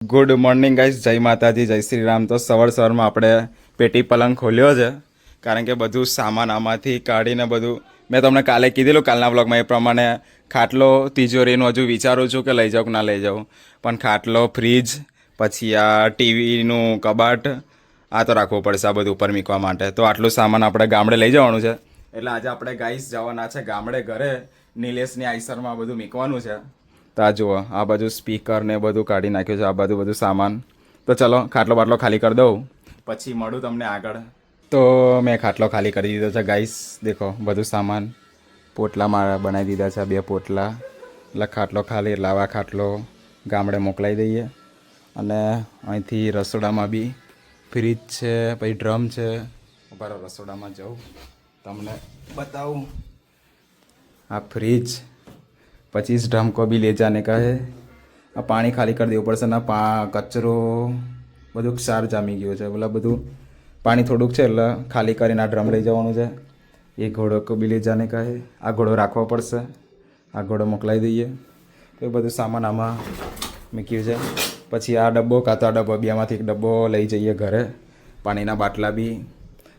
Good morning guys, જય માતાજી, જય શ્રી રામ. તો સવારમાં આપણે પેટી પલંગ ખોલ્યો છે, કારણ કે બધું સામાન આમાંથી કાઢીને બધું મેં તમને કાલે કીધેલું કાલના બ્લોગમાં એ પ્રમાણે ખાટલો તિજોરીનું હજુ વિચારું છું કે લઈ જાઉં કે ના લઈ જાઉં, પણ ખાટલો, ફ્રીજ, પછી આ ટીવીનું કબાટ, આ તો રાખવું પડશે આ બધું ઉપર મૂકવા માટે. તો આટલું સામાન આપણે ગામડે લઈ જવાનું છે, એટલે આજે આપણે ગાઈસ જવાના છે ગામડે ઘરે નિલેશની આઈસરમાં બધું મૂકવાનું છે. તો આ જુઓ, આ બાજુ સ્પીકર ને બધું કાઢી નાખ્યું છે, આ બધું સામાન. તો ચલો ખાટલો બાટલો ખાલી કરી દઉં, પછી મળું તમને આગળ. તો મેં ખાટલો ખાલી કરી દીધો છે ગાઈસ, દેખો બધું સામાન. પોટલા મારા બનાવી દીધા છે, 2 પોટલા. એટલે ખાટલો ખાલી, એટલે આવા ખાટલો ગામડે મોકલાવી દઈએ. અને અહીંથી રસોડામાં બી ફ્રીજ છે, પછી ડ્રમ છે. ઉભા રસોડામાં જાઉં તમને બતાવું. આ ફ્રીજ, 25 ड्रम को भी ले जाने का है. આ પાણી ખાલી કરી દેવું પડશે ને, કચરો બધું ક્ષાર જામી ગયો છે, એટલે બધું પાણી થોડુંક છે એટલે ખાલી કરીને આ ડ્રમ લઈ જવાનું છે. એ ઘોડો કો બી લઈ જાને કા હે. આ ઘોડો રાખવો પડશે, આ ઘોડો મોકલાવી દઈએ. તો એ બધું સામાન આમાં મૂક્યું છે. પછી આ ડબ્બો કાં તો આ ડબ્બો, બેમાંથી એક ડબ્બો લઈ જઈએ ઘરે. પાણીના બાટલા બી,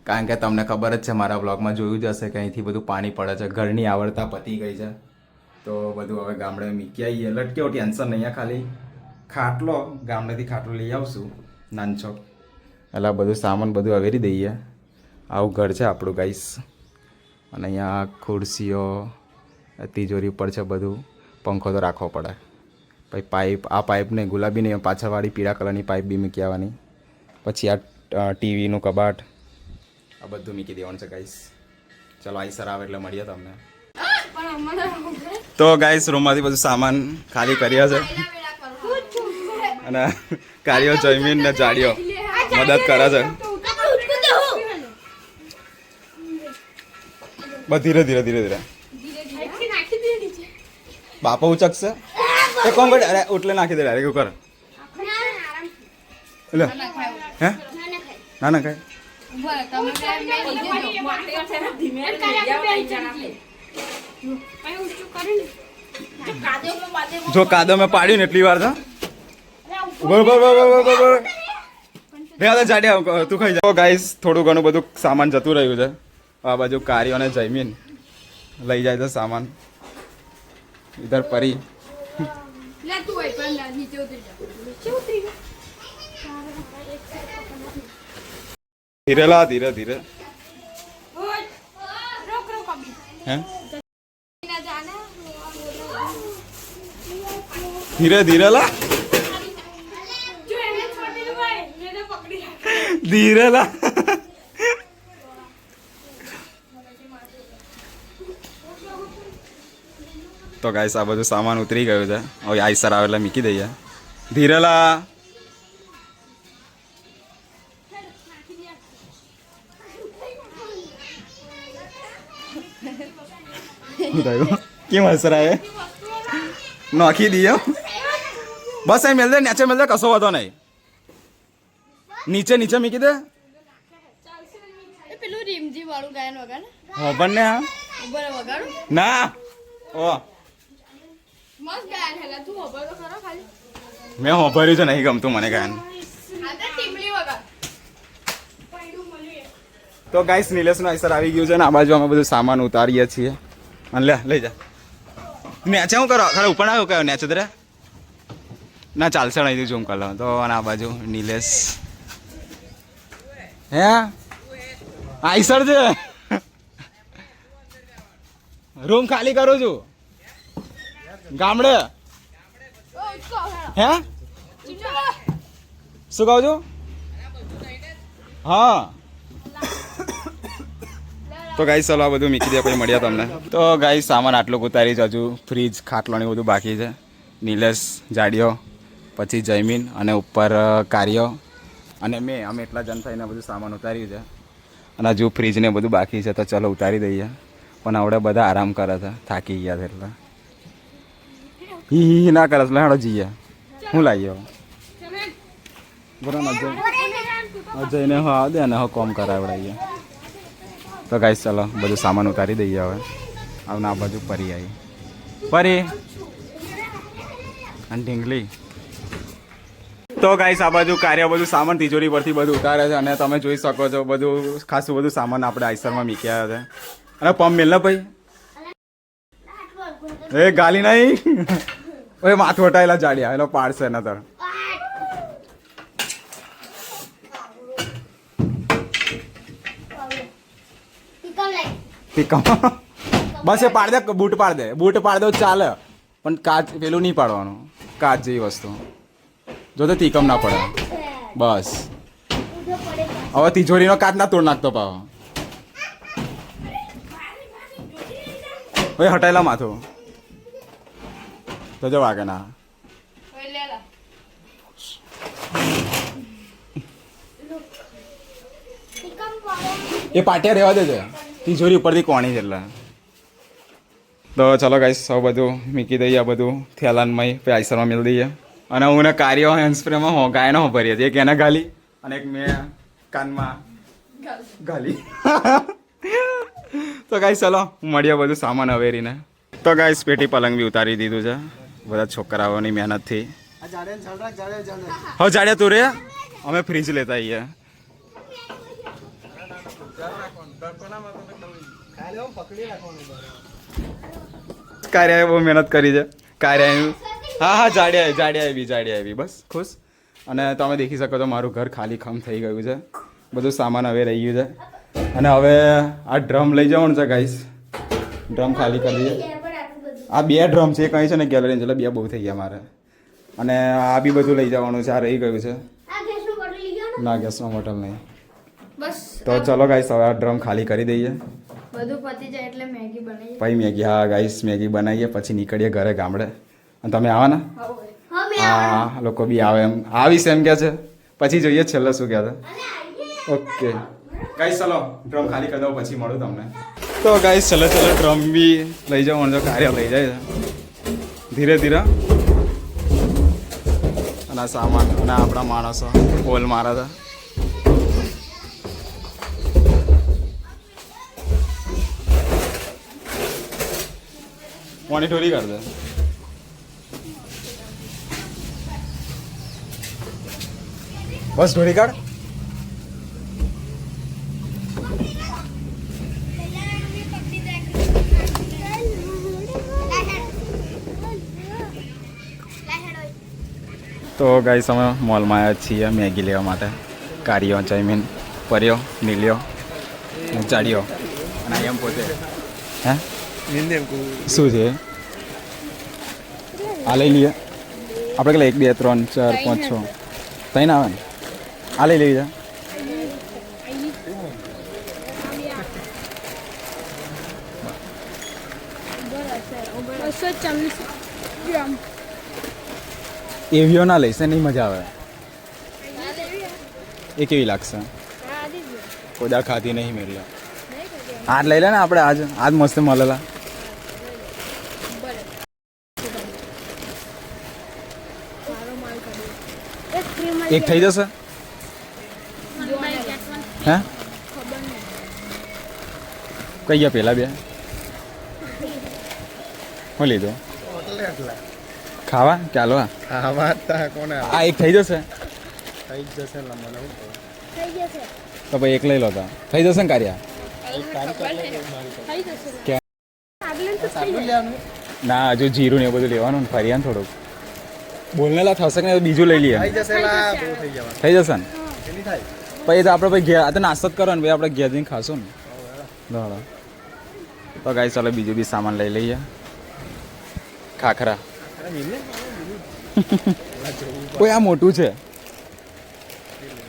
કારણ કે તમને ખબર જ છે, મારા બ્લોગમાં જોયું જ હશે કે અહીંથી બધું પાણી પડે છે. ઘરની આવડતા પતી ગઈ છે, તો બધું હવે ગામડે મૂકી આવીએ. એટલે કેવું ટેન્શન નહીં, અહીંયા ખાલી ખાટલો, ગામડેથી ખાટલો લઈ આવશું નાનછોક, એટલે બધું સામાન બધું અવેરી દઈએ. આવું ઘર છે આપણું ગાઈસ. અને અહીંયા ખુરશીઓ, તિજોરી ઉપર છે બધું. પંખો તો રાખવો પડે. પછી પાઇપ, આ પાઇપને ગુલાબી નહીં, પાછળવાળી પીળા કલરની પાઇપ બી મૂકી આવવાની. પછી આ ટીવીનું કબાટ, આ બધું મૂકી દેવાનું છે ગાઈસ. ચલો આઈસર આવે એટલે મળીએ તમને. તો ગાઈસ રૂમમાંથી બધું સામાન ખાલી કર્યા છે, અને કાર્યો જમીન ને જાડીઓ મદદ કરે છે. બસ ધીરે ધીરે ધીરે ધીરે બાપા ઉચકશે એ કોણ કરે? અરે ઉટલે નાખી દે ડાયરેક્ટ કર. એટલે હે ના ના કાંઈ જો કાદો મેં પાડ્યું ને એટલી વાર તો જાડ્યા તું ખાઈ જાય. ગાઈસ થોડું ઘણું બધું સામાન જતું રહ્યું છે. આ બાજુ કાર્યો અને જયમીન લઈ જાય છે સામાન. ઇધર પરી ધીરે લા, ધીરે ધીરે. હે ધીરે ધીરે લા, ધીરે લા. તો ગાઈસ આ બધું સામાન ઉતરી ગયું છે. હવે આઈસર આવે એટલે મૂકી દઈએ. ધીરે લા. કેમ આઈસર આવે નાખી દઈએ. બસ અહીં મેલ દે, નીચે મેલ દે, કશો વાંધો નહીં. નીચે નીચે મૂકી દે. હા પણ ને, હા ના ઓ મેં હોભર્યું છે, નહીં ગમતું મને ગાયન. તો ગાઈસ નિલેશનું આઈસર આવી ગયું છે ને, આ બાજુ અમે બધું સામાન ઉતારીએ છીએ. અને લે લઈ જા. નેચે શું કરો? ખરે ઉપર આવ્યો કયો નેચે તરે ના ચાલશે નહીં ઝૂમ કરી લો. તો અને આ બાજુ નિલેશ હે આઈસર છે. રૂમ ખાલી કરું છું ગામડે. હે શું કહું છું? હા તો ગાઈસ ચલો આ બધું મૂકી દે, પછી મળ્યા તમને. તો ગાઈસ સામાન આટલું ઉતારી છે, હજુ ફ્રીજ, ખાટલો ને બધું બાકી છે. નિલેશ, જાડીઓ, પછી જયમીન અને ઉપર કાર્યો અને અમે એટલા જણ થઈને બધું સામાન ઉતાર્યું છે. અને હજુ ફ્રીજ ને બધું બાકી છે, તો ચલો ઉતારી દઈએ. પણ આવડે બધા આરામ કરે છે, થાકી ગયા છે એટલે હી ના કરે એટલે હાડો જઈએ. હું લાવીએ બરાબર જઈને હા દે ને કોમ કરાવડાવીએ. તો ગાઈસ ચાલો બધું સામાન ઉતારી દઈએ હવે. આવું આ બાજુ પરી આવી પરી અને ઢીંગલી તો ગાઈસ આ બાજુ કાર્ય બધું સામાન તિજોરી પરથી બધું ઉતારે છે અને તમે જોઈ શકો છો બધું ખાસું બધું સામાન આપણે આઈસરમાં મૂક્યા છે અને પંપ મેલ ને ભાઈ એ ગાલી નહીં ઓય માથું હટાયેલા જાડ્યા એનો પાડશે નતર બસ એ પાડ દે બૂટ પાડ દે ચાલે પણ કાચ પેલું નહીં પાડવાનું કાચ જેવી વસ્તુ જો તો તીકમ ના પડે બસ હવે તિજોરીનો કાચ ના તોડ નાખતો પાવ હવે હટાયેલા માથું તો જો વાગે ના એ પાટિયા રહેવા દેજે તિજોરી ઉપરથી કોણી છે એટલે તો ચલો ગાઈસ સૌ બધું મૂકી દઈએ આ બધું થેલાનમાં પછી આઈસરમાં મેળ દઈએ અને હું ને કાર્ય હેન્ડ સ્પ્રેમાં ગાયનો ભરીએ છીએ એક એને ગાલી અને એક મેં કાનમાં ગાલી તો ગાઈસ ચલો મળીએ બધું સામાન અવેરીને તો ગાઈસ પેટી પલંગ બી ઉતારી દીધું છે બધા છોકરાઓની મહેનતથી હવે જાડ્યા તું રે અમે ફ્રીજ લેતા આવીએ કાર્યાએ બહુ મહેનત કરી છે કાર્યાએ હા જાડ્યા આવી બસ ખુશ અને તમે દેખી શકો તો મારું ઘર ખાલી ખમ થઈ ગયું છે બધું સામાન હવે રહી ગયું છે અને હવે આ ડ્રમ લઈ જવાનું છે ગાઈસ ડ્રમ ખાલી કરી દઈએ આ 2 ડ્રમ છે કઈ છે ને ગેલેરી એટલે 2 બહુ થઈ ગયા મારે અને આ બી બધું લઈ જવાનું છે આ રહી ગયું છે ના ગેસનો બોટલ નહીં તો ચલો ગાઈસ હવે આ ડ્રમ ખાલી કરી દઈએ બધું પતી જાય એટલે મેગી બનાવીએ ભાઈ મેગી હા ગાઈસ મેગી બનાવીએ પછી નીકળીએ ઘરે ગામડે અને તમે આવો ને હા લોકો બી આવે એમ આવીશ એમ કે છે પછી જોઈએ છેલ્લે શું કહે છે ઓકે ગાઈસ ચલો ડ્રમ ખાલી કરી દઉં પછી મળું તમને તો ગાઈસ ચલો ડ્રમ બી લઈ જાઓ જો કાર્ય લઈ જાય છે ધીરે ધીરે અને સામાન અને આપણા માણસો પોલ મારે છે મોનિટરી કર દે બસ ઢોળી કાઢ તો ગાઈસ અમે મોલમાં આવ્યા છીએ મેગી લેવા માટે કારીઓ ચાઇમીન પર્યો નીલ્યો ચાડીઓ અને એમ પોતે હે શું છે આ લઈ લઈએ આપણે કેટલા 1 2 3 4 5 6 ત્રણ આવે ને આ લઈ લઈએ એવીઓ ના લઈશ નહીં મજા આવે એ કેવી લાગશે કોદા ખાધી નહીં મેળ્યા આજ લઈ લે ને આપણે આજ મસ્ત મળેલા એક થઈ જશે હે કઈ ગયા પેલા 2 હું લીધો ખાવા ચાલો આ એક થઈ જશે તો ભાઈ એક લઈ લો તો થઈ જશે ને કાર્યા ના હજુ જીરું ને એ બધું લેવાનું ને ફરિયાન થોડુંક બોલનેલા થશે ને બીજું લઈ લઈએ થઈ જશે ને પછી તો આપણે ભાઈ ઘેર આ તો નાસ્તો જ કરો ને ભાઈ આપણે ઘેર જઈને ખાશું ને તો ગાઈ ચાલો બીજું બી સામાન લઈ લઈએ ખાખરા કોઈ આ મોટું છે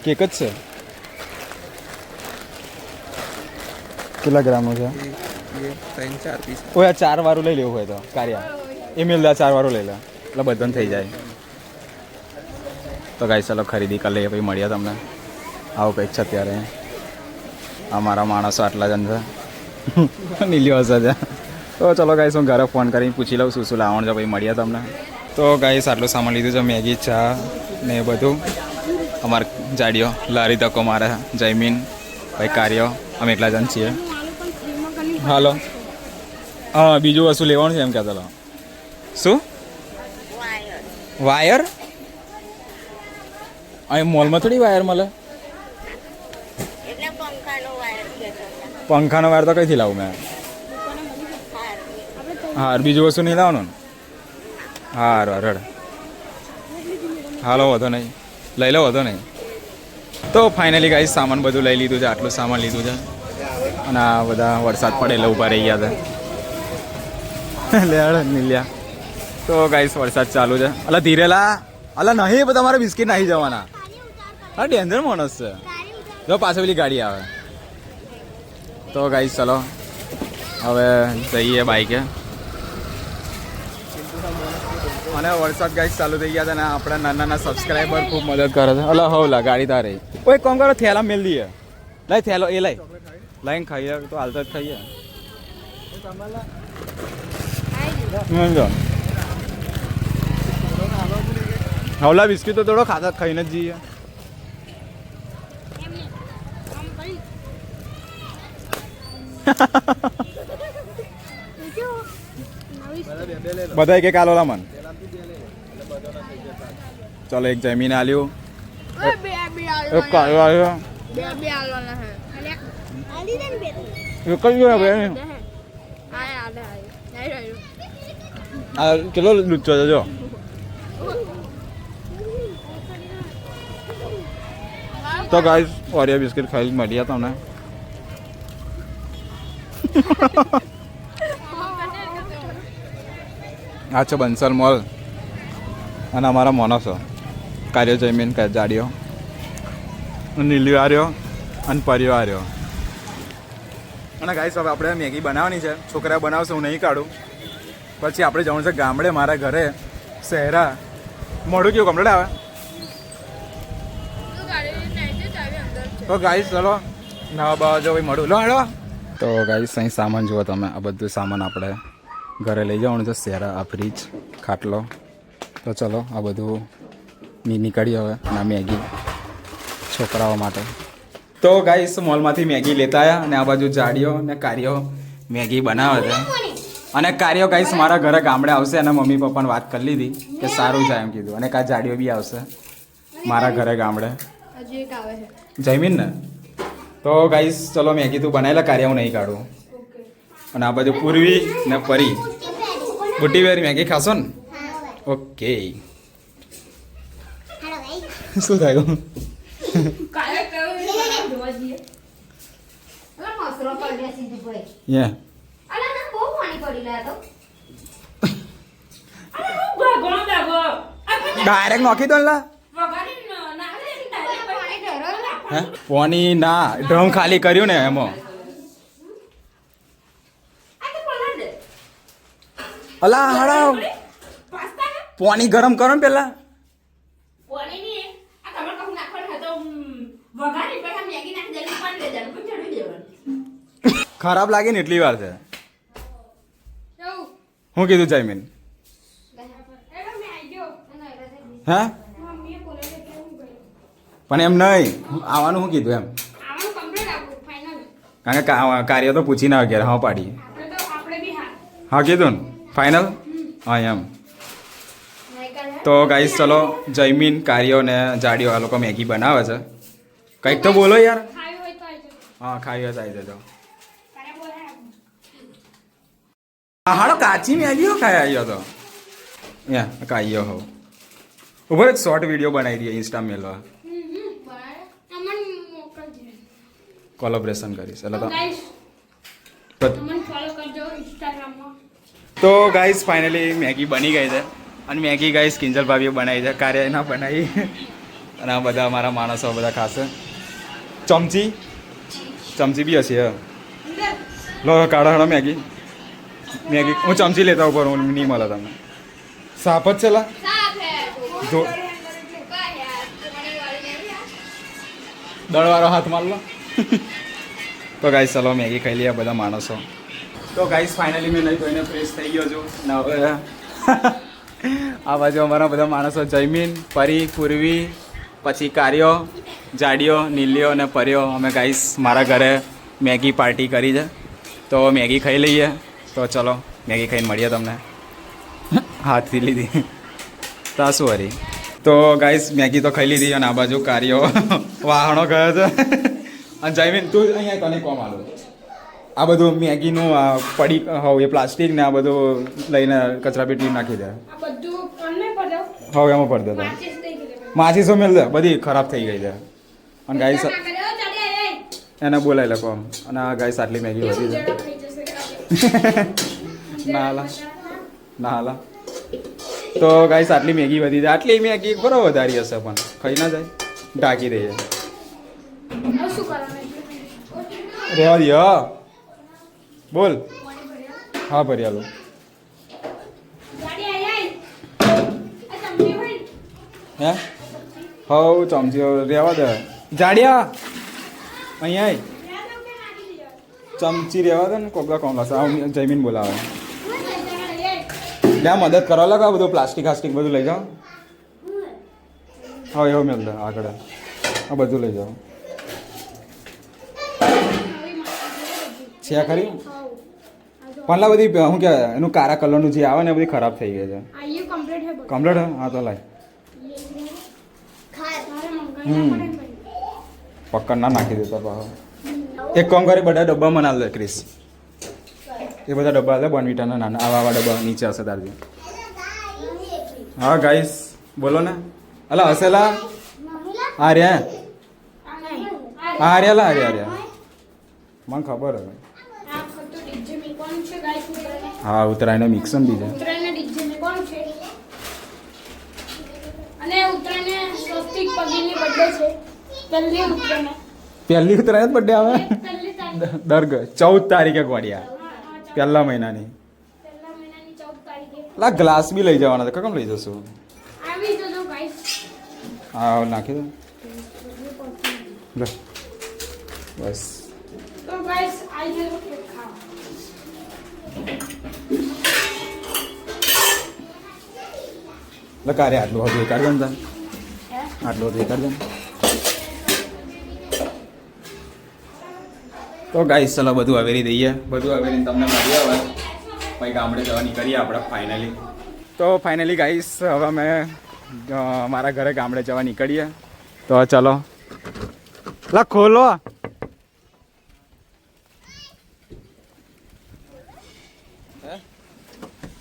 કેક જ છે કેટલા ગ્રામનું છે 3-4 પીસ ઓય આ 4 વાળું લઈ લેવું હોય તો કાર્યા એ મિલદા 4 વાળું લઈ લે એટલે બધાને થઈ જાય તો ગાઈસ ચાલો ખરીદી કરી લઈએ પછી મળીએ તમને આવું કંઈક છે અત્યારે અમારા માણસો આટલા જણ છે નીલ્યો હશે છે તો ચલો ગાઈસ હું ઘરે ફોન કરીને પૂછી લઉં શું લાવવાનું છે પછી મળીએ તમને તો ગાઈસ આટલું સામાન લીધું છે મેગી ચા ને એ બધું અમારે જાડીઓ લારી તકો મારે જયમીન ભાઈ કાર્યો અમે એટલા જણ છીએ હાલો હા બીજું વસ્તુ લેવાનું છે એમ કહેતા લો શું વાયર અહીં મોલમાં થોડી વાયર મળે. પંખાનો વાયર તો કઈથી લાવું મેં? હા, બીજું વસ્તુ નહીં લાવવાનું ને? હા, રડ હાલો, વધો નહીં, લઈ લો, વધો નહીં. તો ફાઇનલી ગાઈસ સામાન બધું લઈ લીધું છે. આટલું સામાન લીધું છે અને આ બધા વરસાદ પડે એટલે ઊભા રહી ગયા હતા. લેડ નીલ્યા. તો ગાઈસ વરસાદ ચાલુ છે. અલા ધીરેલા, અલા નહીં, બધા મારે બિસ્કિટ નાહી જવાના. હા, ડેન્જર માણસ છે. જો પાછળ પેલી ગાડી આવે. તો ગાઈસ ચલો હવે જઈએ બાઈકે. અને વરસાદ ગાઈસ ચાલુ થઈ ગયા હતા ને આપણા નાના નાના સબસ્ક્રાઈબર ખૂબ મદદ કરે છે. અલા હવલા ગાડી તારે કોઈ કામ કરો, થેલા મેલ દઈએ. લઈ થેલો, એ લઈ લઈને ખાઈએ તો હાલતા જ ખાઈએ. હવલા બિસ્કીટ તો થોડો ખાતા ખાઈને જ જઈએ. બધા એક આલોલા મન. ચલો એક જમીન આલ્યું, એક કાળો આવ્યો, એક જ ગયો ભાઈ. આ કેટલો લુચ્ચો છે જો. તો ગાઈસ ઓરિયો બિસ્કિટ ખાઈ મળ્યા તમને. આ છે બંસલ મોલ અને અમારા મોનસો કાર્યો જમીન જાડીઓ નીલીઓ આર્યો અને પરિયો આર્યો. અને ગાઈસ હવે આપણે મેગી બનાવવાની છે. છોકરા બનાવશે, હું નહીં કાઢું. પછી આપણે જવાનું છે ગામડે, મારા ઘરે શહેરા. મોઢું કેવું કમ્પ્લીટ આવે. તો ગાઈસ ચલો નવા બાવા જો ભાઈ મળું લો હેડો. તો ગાઈસ અહીં સામાન જુઓ તમે. આ બધું સામાન આપણે ઘરે લઈ જવાનું છે. શેરા, આ ફ્રીજ, ખાટલો. તો ચલો આ બધું નીકળી હવે. અને મેગી છોકરાઓ માટે. તો ગાઈસ મોલમાંથી મેગી લેતા આવ્યા અને આ બાજુ જાડીઓ અને કાર્યો મેગી બનાવે છે. અને કાર્યો ગાઈસ મારા ઘરે ગામડે આવશે અને મમ્મી પપ્પાને વાત કરી લીધી કે સારું જાય એમ કીધું. અને કા જાડીઓ બી આવશે મારા ઘરે ગામડે. જયમીન ને. તો ગાઈસ ચલો મેગી તું બનાવેલા, કાર્ય હું નહીં કાઢું. અને આ બાજુ પૂર્વી ને પરી. બુટ્ટી વેરી મેગી ખાશો ને? ઓકે. શું થયું? ડાયરેક્ટ નોખી દો લા. પોની ના ડ્રમ ખાલી કર્યું ને એમાં. અલા હળાવ પોની ગરમ કરો ને પેલા. ખરાબ લાગે ને એટલી વાર છે. હું કીધું જયમીન? હા પણ એમ નહીં આવવાનું. શું કીધું એમ? કારણ કે કાર્ય તો પૂછી ના ગયા. હા પાડી. હા કીધું ને ફાઇનલ. હા એમ. તો ગાઈસ ચલો જયમીન, કાર્યો ને જાડીઓ આ લોકો મેગી બનાવે છે. કંઈક તો બોલો યાર. હા ખાઈ હોય તો આવી જજો. હાડો કાચી મેગીઓ ખાઈ આવ્યો તો. યા કાયો હો ઉભો એક શોર્ટ વિડીયો બનાવી દઈએ ઇન્સ્ટા મેલવા. કોલેબોરેશન કરીશ એટલે તો ગાઈસ ફાઇનલી મેગી બની ગઈ છે. અને મેગી ગાઈસ કિંજલ ભાભીએ બનાવી છે, કાર્ય ના બનાવી. અને આ બધા અમારા માણસો બધા ખાશે. ચમચી બી હશે. લો કાઢો હડો મેગી. હું ચમચી લેતા ઉપર હું નહીં મળે તમને. સાફ જ છે લા. દળવાળો હાથ મારલો. તો ગાઈસ ચલો મેગી ખાઈ લઈએ બધા માણસો. તો ગાઈસ ફાઇનલી મેં નહીં ધોઈને ફ્રેશ થઈ ગયો છું. ને હવે આ બાજુ અમારા બધા માણસો જયમીન, પરી, પૂર્વી, પછી કાર્યો, જાડીઓ, નીલીઓ અને પર્યો. અમે ગાઈસ મારા ઘરે મેગી પાર્ટી કરી છે. તો મેગી ખાઈ લઈએ. તો ચલો મેગી ખાઈને મળીએ તમને. હાથથી લીધી તો શું હરી. તો ગાઈસ મેગી તો ખાઈ લીધી અને આ બાજુ કાર્યો વાહણો ગયો છે અને જયમીન તું અહીંયા તને કોમ આલો આ બધું મેગીનું આ પડી હવે એ પ્લાસ્ટિક ને આ બધું લઈને કચરા પેટી નાખી દે આ બધું કોને પડ્યો હવે એમાં પડી દેતા માચીસ દઈ ગયેલી. માછી મેળ દે બધી ખરાબ થઈ ગઈ છે અને ગાઈસ ના કર્યો, ચાલી આય, આય. એને બોલાવી લે કોમ અને આ ગાઈસ આટલી મેગી વધી છે ઉંદરડો ખાઈ જશે કાલે. ના હાલા ના હાલા તો ગાઈસ આટલી મેગી વધી જાય આટલી મેગી બરો વધારી હશે પણ ખાઈ ના જાય ઢાંકી દઈએ હવે શું કરવાનું એટલે? રેવા દે હા બોલ હા ભરી આલો ચાલી આય, આય. આ ચમચી હોય ને? હે હવ ચમચીઓ રેવા દે જાડિયા અહીંયા આય યાદ રાખ કે નાખી દીધો. ચમચી રેવા દે ને કોકલા કોમ લાશે જમીન બોલાવે હું લઈ જાય, આય. ત્યાં મદદ કરવા લાગો આ બધું પ્લાસ્ટિક હાસ્ટિક બધું લઈ જાઓ હા એવું મેળ દે આગળ આ બધું લઈ જાઓ છે ખરી પણ બધી શું કહેવાય એનું કાળા કલરનું જે આવે ને એ બધી ખરાબ થઈ ગઈ છે આયુ કમ્પ્લીટ હે બધું. કમ્પ્લીટ હા તો લાય તારે મંગાઈ ના પડે ને ભાઈ. પક્કડ ના નાખી દેતા પાછો એક કામ કરી બધા ડબ્બા મને લે ક્રિસ એ બધા ડબ્બા લે બોર્નવિટાના નાના આવા ડબ્બા નીચે હશે તારજી હા ગાઈસ બોલો ને અલા હસેલા આ રહ્યા હા રહ્યા હાર્યા મને ખબર હવે આ ખતો ડીજે મે કોણ છે ગાઈસ ઉતરાને? હા ઉતરાયને મિક્સન બીજે ઉતરાને ડીજે મે કોણ છે? અને ઉતરાને સ્વસ્તિક પગીની બર્થડે છે. પહેલી ઉતરાને પહેલી ઉતરાય જ બર્થડે આવે પહેલી તારીખ દર્ગ 14 તારીખે ગોળિયા પહેલા મહિનાની પહેલા મહિનાની 14 તારીખે લા ગ્લાસ બી લઈ જવાના હતા કેમ લઈ જશું આવી જજો ગાઈસ. હા હવે નાખી દો લે બસ તો ગાઈસ આઈ જજો કેક ખાવા. લકારે આટલું હતું કાઢ દે ને તાન. હે? આટલું હતું કાઢ દે ને. તો ગાઈસ ચલો બધું અવેરી દઈએ બધું અવેરી તમને મળીએ હવે પછી ગામડે જવા નીકળીએ આપણે ફાઇનલી તો ફાઇનલી ગાઈસ હવે અમે મારા ઘરે ગામડે જવા નીકળીએ તો ચલો લા ખોલો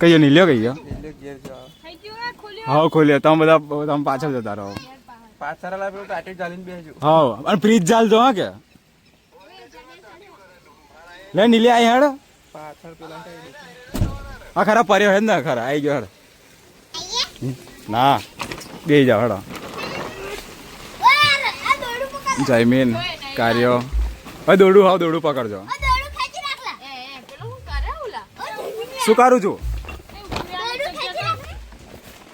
કહીયો નીલ્યો કહીયો થઈ ગયું હે ખોલ્યો. હા ખોલીએ તમે બધા તમે પાછળ જતા રહો પાછળ લાવ્યો તો આટે ચાલીને બેસજો હા અને ફ્રીજ ચાલ દો હા કે લે નીલી આઈ હેડ પાછળ પેલા આ ખરા પર્યો હેડ ને ખરા આઈ ગયો હેડ ના બે જાવ હેડો જયમીન કાર્યો હવે દોડું હાવ દોડું પકડજો શું કરું છું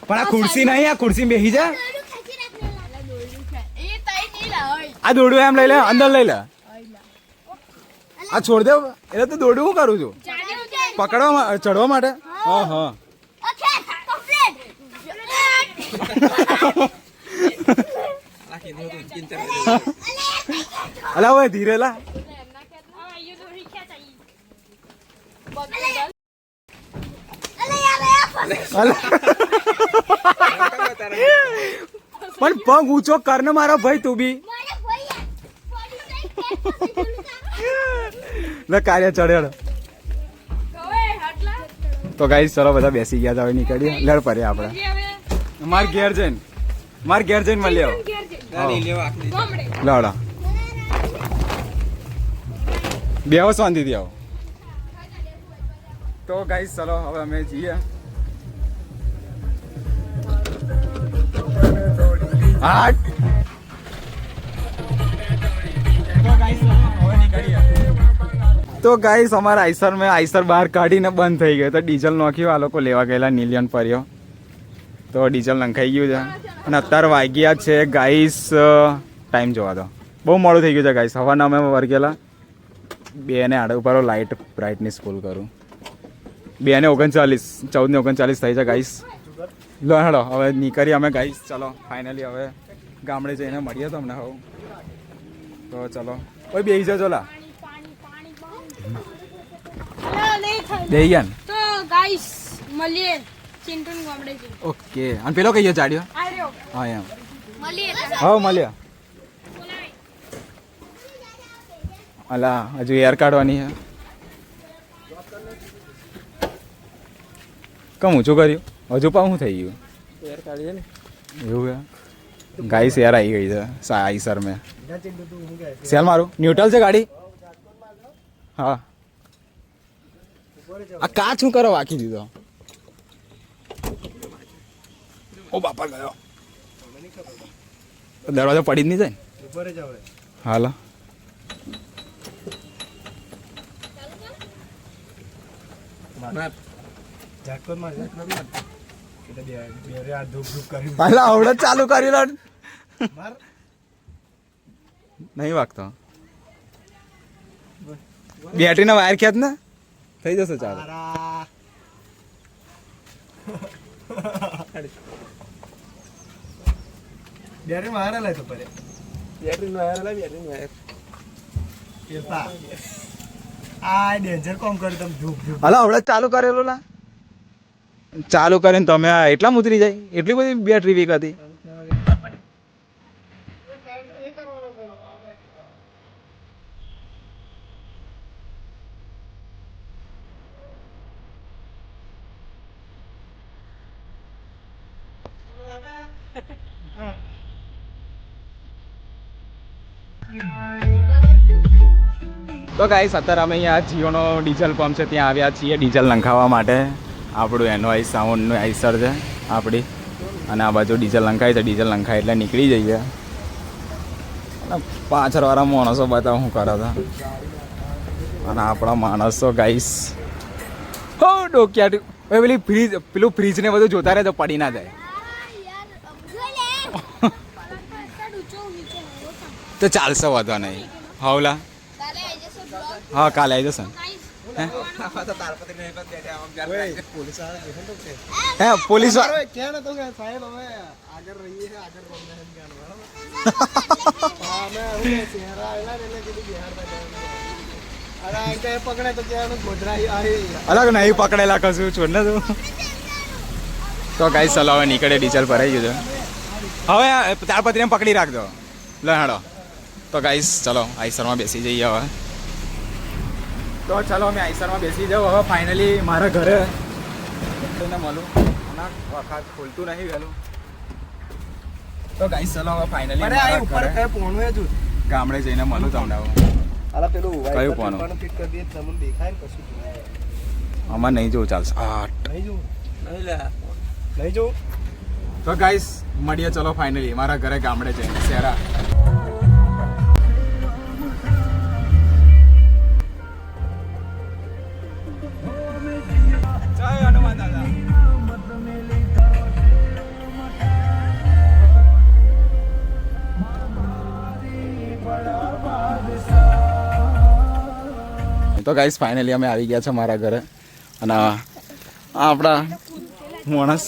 પણ આ ખુરશી નહીં આ ખુરશી બેસી જા આ દોડું એમ લઈ લે અંદર લઈ લે આ છોડ દે એટલે તો દોડું હું કરું છું પકડવા ચડવા માટે હા હા અલા ઓય ધીરે લા પણ પગ ઊંચો કર ને મારો ભાઈ તું બી ના કાર્ય ચડેડ તો ગાઈસ ચલો બધા બેસી ગયા હતા હવે નીકળીએ લડ પડે આપણે માર ઘેર જઈને મળીએ લાવડા બેહો શાંતિથી આવો તો ગાઈસ ચલો હવે અમે જઈએ હાટ તો ગાઈસ અમારા આઈસર બહાર કાઢીને બંધ થઈ ગયો તો ડીઝલ નાખ્યું આ લોકો લેવા ગયેલા નીલિયન ફર્યો તો ડીઝલ નંખાઈ ગયું છે અને અત્યારે વાગ્યા છે ગાઈસ ટાઈમ જોવા દો બહુ મોડું થઈ ગયું છે ગાઈસ હવાના અમે વર્ગેલા 2 ને આડે ઉપર લાઇટ બ્રાઇટનેસ ફૂલ કરું 2:39 14:39 થઈ છે ગાઈસ લો હેડો હવે નીકળીએ અમે ગાઈસ ચલો ફાઇનલી હવે ગામડે જઈને મળીએ તમને હવે તો ચલો ઓય બેસી જજો લા દઈ ગયા ને તો ગાઈસ મળીએ ચિંટુન ગામડે જઈ ઓકે અને પેલો કઈ ગયો જાડ્યો આ રહ્યો હા એમ મળી એટલે હા મળ્યો અલા હજુ એર કાઢવાની છે કમ ઊંચું કર્યું હજુ પણ શું થઈ ગયું એર કાઢીએ ને એવું છે ગાઈ શેર આવી ગઈ છે આઈ સર મેં સેલ મારું ન્યુટ્રલ છે ગાડી હા આ કાચ શું કરો વાંકી દીધો ઓ બાપા ગયો દરવાજો પડી જ નહીં જાય ને હાલો હાલા આવડે ચાલુ કરી લો નહીં વાગતો બેટરી ના વાયર ખેંચ ને થઈ જશે ચાલુ બેટરી નો વાયર લાવી તો પડે બેટરી નો વાયર લાવી બેટરી નો વાયર આ ડેન્જર કોમ કરે તમે ધૂપ ધૂપ હાલો આવડે ચાલુ કરેલું લા ચાલુ કરીને તમે આ એટલા ઉતરી જાય એટલી બધી બેટરી વીક હતી તો ગાઈસ અત્યારે અમે અહીંયા જીઓનો ડીઝલ પંપ છે ત્યાં આવ્યા છીએ ડીઝલ નંખાવવા માટે આપણું એનો આઈ સાઉન્ડનું આઈસર છે આપણી અને આ બાજુ ડીઝલ નંખાય છે ડીઝલ નંખાય એટલે નીકળી જઈએ અને પાછળવાળા માણસો બતાવો શું કરે છે અને આપણા માણસો ગાઈસ હો ડોક્યા પેલી ફ્રીજ પેલું ફ્રીજ ને બધું જોતા રહે તો પડી ના જાય તો ચાલશે વાંધો નહીં હવલા હા કાલે આવી જશે હે પોલીસ ક્યાં નતો કે સાહેબ અમે આગળ રહીએ છે આગળ ચહેરા આવેલા એટલે કીધું બિહાર અરે આ કે પકડે તો ક્યાં ગોધરા અલગ નહીં પકડેલા કશું છોડ ને તું તો ગાઈસ ચલો હવે નીકળે ડીઝલ ભરાઈ ગયું છે હવે તારપત્રીને પકડી રાખજો લે હાડો તો ગાઈસ ચલો આઈસરમાં બેસી જઈએ હવે તો ચાલો અમે આઈસરમાં બેસી જાઉં હવે ફાઇનલી મારા ઘરે એને મળું અને વખત ખોલતું નહીં વહેલું તો ગાઈસ ચલો હવે ફાઇનલી અરે આ ઉપર કઈ પોણું હે તું ગામડે જઈને મળું તમને હવે આલા પેલું કયું પોણું ફિટ કરી દે તમને દેખાય ને કશું આમાં નહીં જોવું ચાલશે નહીં જોઉં નહીં લે નહીં જોઉં તો ગાઈસ મળીએ ચલો ફાઇનલી મારા ઘરે ગામડે જઈને શેરા તો ગાઈસ ફાઇનલી અમે આવી ગયા છે મારા ઘરે અને આ આપણા માણસ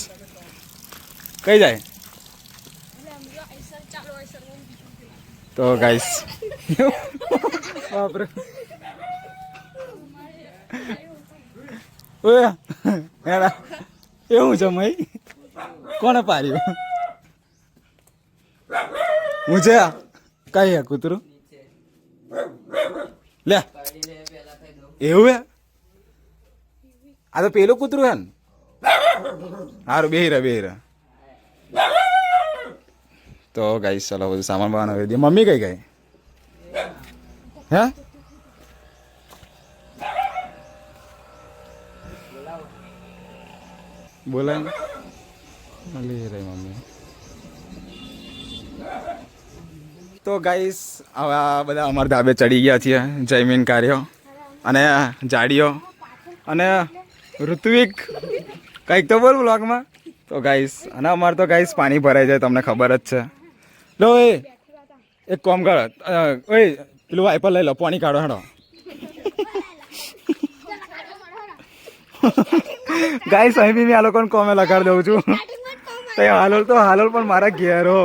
કઈ જાય તો ગાઈસ બાપરે ઓય હેડા એવું છે મય કોણે પાર્યું હું છે કઈ હે કૂતરું લે એવું હે આ તો પેલું કૂતરું હે ને સારું બેહી રહે તો ગાઈસ ચલો બધું સામાન બામાન આવી દે મમ્મી કઈ ગઈ હે બોલાય ને મળી રહી મમ્મી તો ગાઈસ હવે આ બધા અમારા ધાબે ચડી ગયા છીએ જયમીન કાર્યો અને જાડીઓ અને ઋત્વિક કંઈક તો બોલ બ્લોગમાં તો ગાઈસ અને અમારે તો ગાઈસ પાણી ભરાઈ જાય તમને ખબર જ છે લો એ એક કોમ કરો ઓય પેલું વાઇપર લઈ લો પાણી કાઢો હેડો ગાઈસ અહીં બી મેં આ લોકોને કોમે લગાડી દઉં છું તો હાલોલ પણ મારા ઘેર હો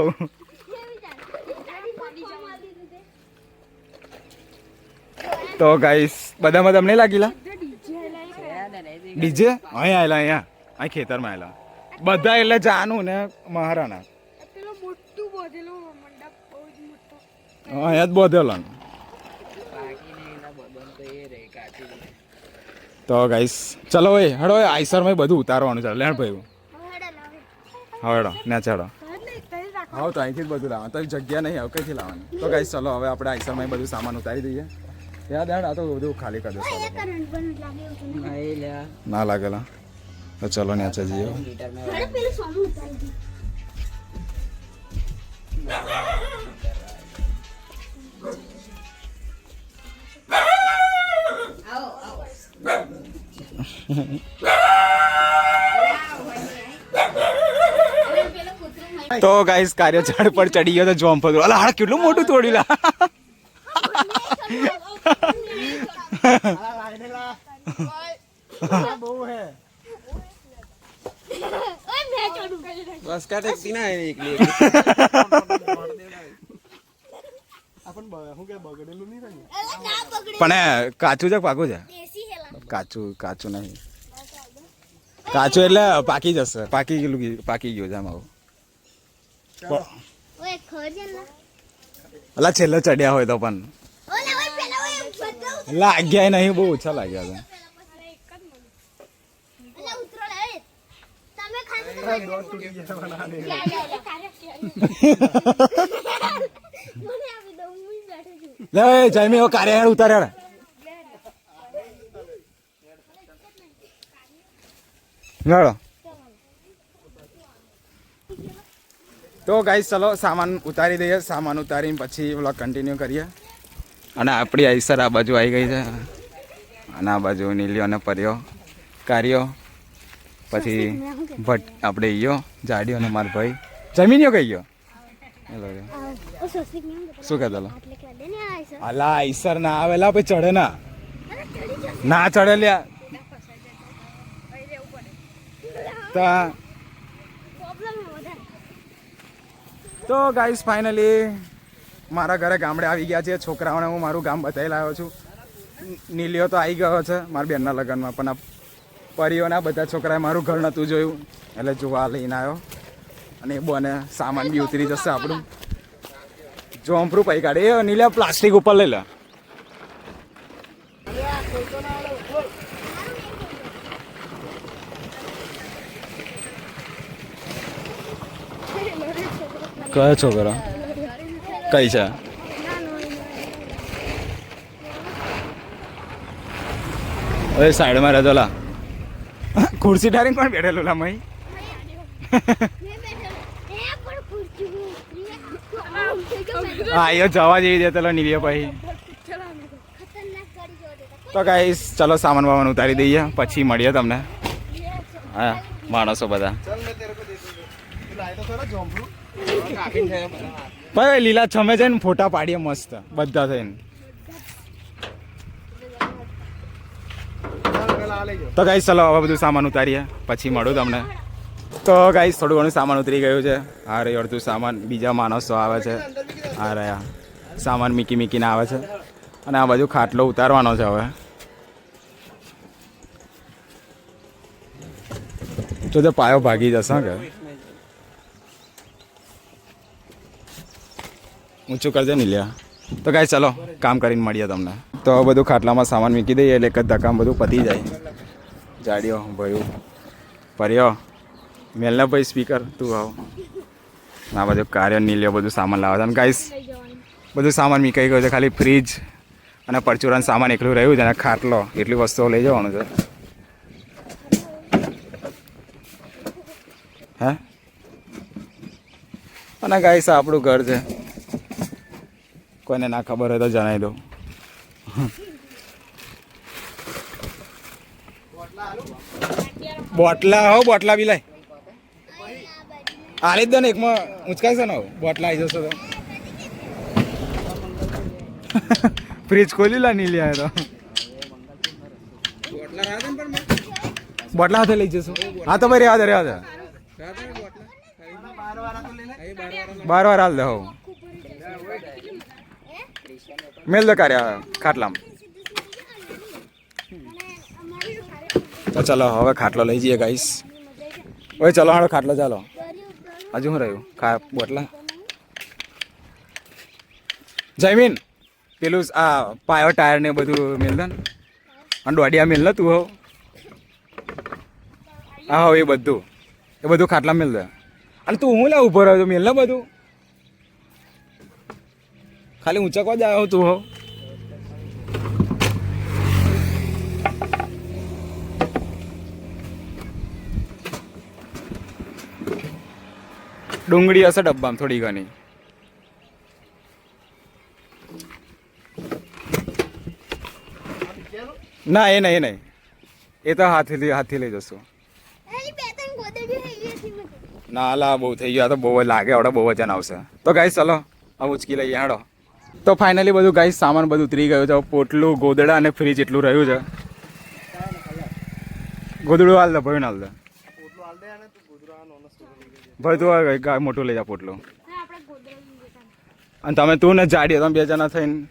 તો ગાઈસ બધામાં તમને લાગીલા ડીજે અહીંયા આવેલા અહીંયા અહીં ખેતરમાં આવેલા બધા એટલે જાનું ને મહારાણા પેલો મોટું બોધેલો મંડપ બહુ જ મોટો. અહીંયા જ બોધેલો ને. તો ગાઈસ ચલો ભાઈ હેડો આઈસરમાં બધું ઉતારવાનું છે લેણ ભાઈ હવેડો ને ચડો હા તો અહીંથી જ બધું લાવવાનું તો જગ્યા નહીં હવે કઈથી લાવવાની તો ગાઈસ ચલો હવે આપણે આઈસરમાં બધું સામાન ઉતારી દઈએ યાદ હેડ આ તો બધું ખાલી કરી દો ના લાગેલા તો ચલો નેચે જઈએ તો ગાઈસ કાર્ય ઝાડ પર ચડી ગયો તો જોમ ફતો અલા હાડ કેટલું મોટું તોડ્યું લા બહુ હે बस का टैक्सी ना है निकली આપણ હું કે બગડેલું નહીં થાય પણ કાચું છે પાકું છે કાચું નહીં કાચું એટલે પાકી જશે પાકી ગયું છે આમ આવું અલા છેલ્લે ચડ્યા હોય તો પણ લાગ્યા નહીં બહુ ઓછા લાગ્યા હતા લે જયમી એવો કાર્ય ઉતાર્યા લડો તો ગાઈસ ચલો સામાન ઉતારી દઈએ સામાન ઉતારીને પછી વ્લોગ કન્ટિન્યુ કરીએ અને આપણી આઈસર આ બાજુ આવી ગઈ છે અને આ બાજુ નીલિયો અને પર્યો કાર્યો પછી ભટ્ટ આપણે ઈયો જાડિયો અને માર ભાઈ જમીન્યો કઈ ગયો શું કહેતો અલા આઈસર ના આવેલા પછી ચડે ના ચડે લ્યા તો ગાઈસ ફાઇનલી મારા ઘરે ગામડે આવી ગયા છે છોકરાઓને હું મારું ગામ બતાવી લાવ્યો છું નીલિયો તો આવી ગયો છે મારા બેનના લગ્નમાં પણ આ પરીઓના બધા છોકરાએ મારું ઘર નહોતું જોયું એટલે જોવા લઈને આવ્યો અને એ બને સામાન બી ઉતરી જશે આપણું જોમપ્રૂફ પૈ કાઢે એ નીલિયા પ્લાસ્ટિક ઉપર લઈ લે કયો છોકરો કઈ છે હવે સાઈડમાં રહેતો લા ખુરશી ડારીને કોણ બેઠેલું લા મય હા એ જવા જેવી દેતો નીલિયો પછી તો ગાઈસ ચલો સામાન વામાન ઉતારી દઈએ પછી મળીએ તમને હા માણસો બધા ભાઈ લીલા છમે છે ને ફોટા પાડીએ મસ્ત બધા થઈને તો ગાઈસ ચલો હવે બધું સામાન ઉતારીએ પછી મળું તમને તો ગાઈસ થોડું ઘણું સામાન ઉતરી ગયું છે આ રહી અડધું સામાન બીજા માણસો આવે છે આ રહ્યા સામાન મીકીને આવે છે અને આ બાજુ ખાટલો ઉતારવાનો છે હવે તો તે પાયો ભાગી જશે કે ઊંચું કરજે નહીં લ્યા તો ગાઈસ ચલો કામ કરીને મળીએ તમને તો બધું ખાટલામાં સામાન મૂકી દઈએ એટલે એક જ ધક્કામાં બધું પતી જાય જાડિયો ભયું પર્યો મેલના ભાઈ સ્પીકર તું આવ આ બધું કાર્ય નીલ્યો બધું સામાન લાવવા અને ગાઈસ બધું સામાન મીકાઈ ગયું છે ખાલી ફ્રીજ અને પરચુરાનું સામાન એકલું રહ્યું છે અને ખાટલો એટલી વસ્તુઓ લઈ જવાનું છે હે અને ગાઈસ આપણું ઘર છે કોઈને ના ખબર હોય તો જણાવી દો બોટલા બી લાય આલી જ દો ને એકમાં ઊંચકાય છે ને બોટલા આવી જશો તો ફ્રીજ ખોલી લા નહીં લે તો બોટલા હાથે લઈ જશો હા તો ભાઈ રહેવા દે બાર વાર હાલ દે હો મેલ દો કાર્ય ખાટલામાં તો ચલો હવે ખાટલો લઈ જઈએ ગાઈસ ઓય ચલો હાડો ખાટલો ચાલો હજુ શું રહ્યું બોટલા જયમીન પેલું આ પાયો ટાયર ને બધું મિલ દે ને અને દોડિયા મિલ ને તું હો હા એ બધું ખાટલા મિલ દે અને તું હું લે ઉભો રહ્યો મિલ ને બધું ખાલી ઊંચકવા જ આવ્યો તું હો ડુંગળી હશે ડબ્બામાં થોડી ઘણી ના એ નહીં એ તો હાથથી લઈ જશું ના લા બહુ થઈ ગયું આ તો બહુ જ લાગે હવે બહુ વજન આવશે તો ગાઈસ ચલો હવે ઉચકી લઈએ હાડો તો ફાઇનલી બધું ગાઈસ સામાન બધું ઉતરી ગયું છે પોટલું ગોદડા અને ફ્રીજ એટલું રહ્યું છે ગોદડું હાલ દે ભાઈ હાલ દે ભાઈ તું મોટું લઈ જા પોટલું અને તમે તું ને જાડી તમે બે જણા થઈને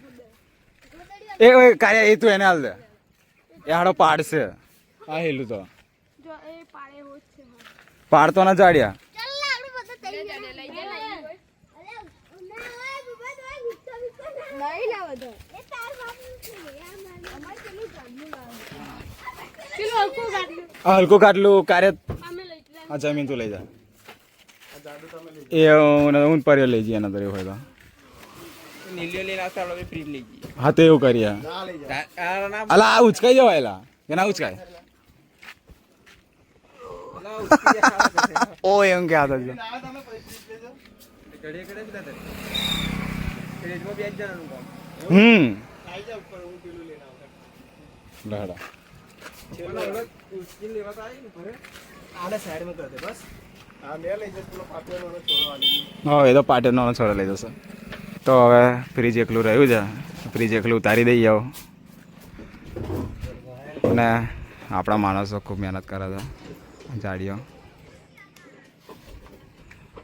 એ કાર્ય એ તું એને હાલ દે એ હાડો પાડશે હા હેલું તો પાડતો ના જાડ્યા હલકું કાટલું કાર્ય હા જમીન તું લઈ જા એ હું પરિયો લઈ જઈએ એના તરી હોય તો નીલિયો લઈને આવતા આપણે ફ્રીજ લઈ જઈએ હા તો એવું કરીએ અલા આ ઉચકાઈ જવાય એલા કે ના ઉચકાય ઓ એમ કે આતો છે લહડા હા એ તો પાટેનો છોડો લઈ જશે તો હવે ફ્રીજ એકલું રહ્યું છે ફ્રીજ એકલું ઉતારી દઈએ આવો અને આપણા માણસો ખૂબ મહેનત કરે છે જાડીઓ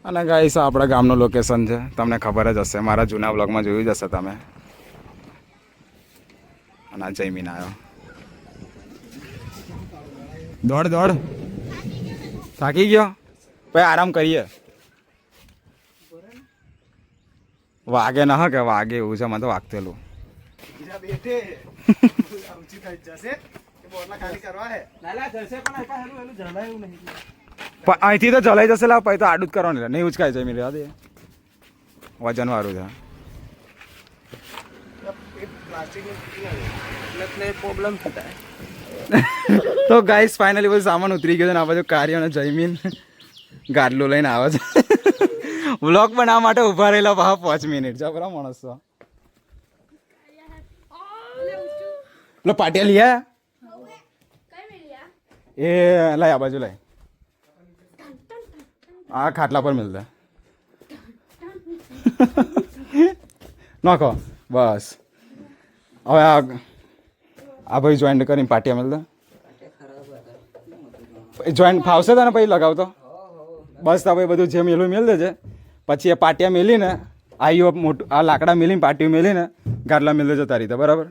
અને ગાઈસ આપણા ગામનું લોકેશન છે તમને ખબર જ હશે મારા જૂના બ્લોગમાં જોયું જ હશે તમે અને આ જયમીન આવ્યો દોડ થાકી ગયો ભાઈ આરામ કરીએ વાગે ના કે વાગે એવું છે મને તો વાગતેલું અહીંથી તો જલાઈ જશે લા પછી તો આડું જ કરવાનું નહીં ઉચકાય છે મેં દે વજન વાળું છે પ્રોબ્લેમ થતા તો ગાઈસ ફાઇનલી બધું સામાન ઉતરી ગયો છે ને આ બધું કાર્ય અને જયમીન ગાડલું લઈને આવે છે વ્લોગ બનાવવા માટે ઉભા રહેલા બહા 5 મિનિટ જબરા માણસ તો લો પાટિયા લીયા એ લાય આ બાજુ લાય આ ખાટલા પર મિલતા નાખો બસ હવે આ ભાઈ જોઈન્ટ કરીને પાટિયા મિલતા જોઈન્ટ ફાવશે તને પછી લગાવતો બસ તો ભાઈ બધું જે મેલું મેળ દેજે પછી એ પાટિયા મેલીને આઈઓ મોટું આ લાકડા મેલીને પાટિયું મેલીને ગાડલા મેળ દેજો તારી રીતે બરાબર